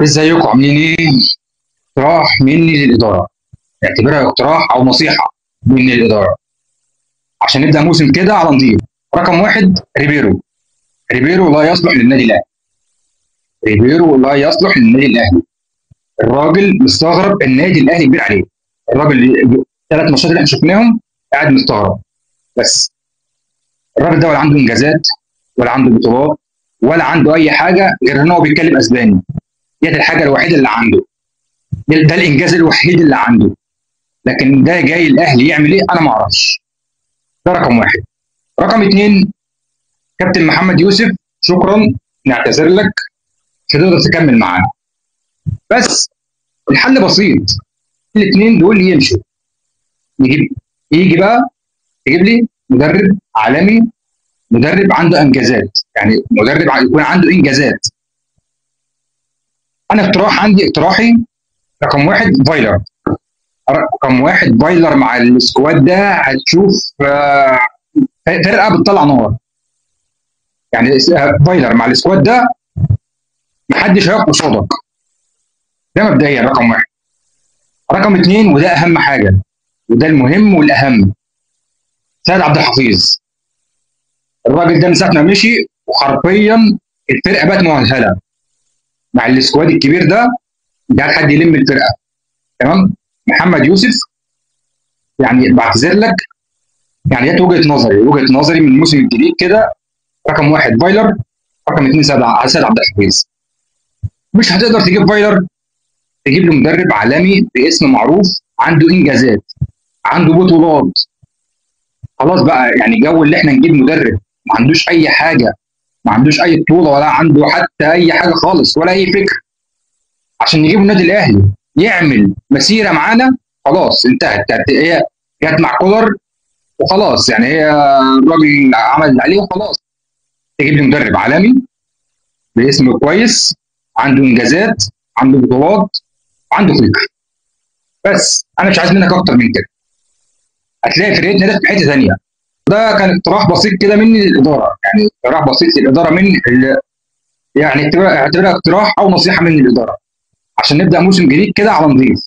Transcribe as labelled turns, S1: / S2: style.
S1: ازيكم عاملين ايه؟ اقتراح مني للاداره، اعتبرها اقتراح او نصيحه مني للاداره عشان نبدا موسم كده على نضيف. رقم واحد ريبيرو. ريبيرو لا يصلح للنادي الاهلي. ريبيرو لا يصلح للنادي الاهلي. الراجل مستغرب النادي الاهلي كبير عليه. الراجل 3 ماتشات اللي احنا شفناهم قاعد مستغرب بس. الراجل ده ولا عنده انجازات ولا عنده بطولات ولا عنده اي حاجه غير ان هو بيتكلم اسباني. دي الحاجه الوحيده اللي عنده. ده الانجاز الوحيد اللي عنده. لكن ده جاي الاهلي يعمل ايه انا ما اعرفش. ده رقم واحد. رقم اتنين كابتن محمد يوسف، شكرا، نعتذر لك، مش هتقدر تكمل معانا. بس الحل بسيط، الاثنين دول يمشوا. نجيب يجي بقى يجيب لي مدرب عالمي، مدرب عنده انجازات، يعني مدرب يكون عنده انجازات. انا اقتراحي رقم واحد فايلر. رقم واحد فايلر مع السكواد ده هتشوف فرقه بتطلع نار. يعني فايلر مع السكواد ده محدش هيقف قصادك. ده مبدئيا رقم واحد. رقم اتنين وده اهم حاجه وده المهم والاهم، سيد عبد الحفيظ. الراجل ده من ساعه ما مشي وحرفيا الفرقه بقت مؤهله مع السكواد الكبير ده. مش عارف حد يلم الفرقه. تمام. محمد يوسف، يعني بعتذر لك، يعني دي وجهه نظري من الموسم الجديد كده. رقم واحد فايلر، رقم اثنين سيد عبد الحفيظ. مش هتقدر تجيب فايلر، تجيب له مدرب عالمي باسم معروف، عنده انجازات، عنده بطولات. خلاص بقى، يعني جو اللي احنا نجيب مدرب ما عندوش اي حاجه، ما عندوش اي بطوله ولا عنده حتى اي حاجه خالص ولا اي فكر عشان نجيبه النادي الاهلي يعمل مسيره معانا. خلاص انتهت. هي جت مع كولر وخلاص، يعني هي الراجل عمل اللي عليه وخلاص. تجيب لي مدرب عالمي باسم كويس، عنده انجازات، عنده بطولات، عنده فكر. بس انا مش عايز منك اكتر من كده. هتلاقي فرقتنا ده في حته ثانيه. ده كان اقتراح بسيط كده مني للاداره، يعني اقتراح بسيط للاداره مني يعني اعتبرها اقتراح او نصيحه مني للاداره عشان نبدا موسم جديد كده على نظيف.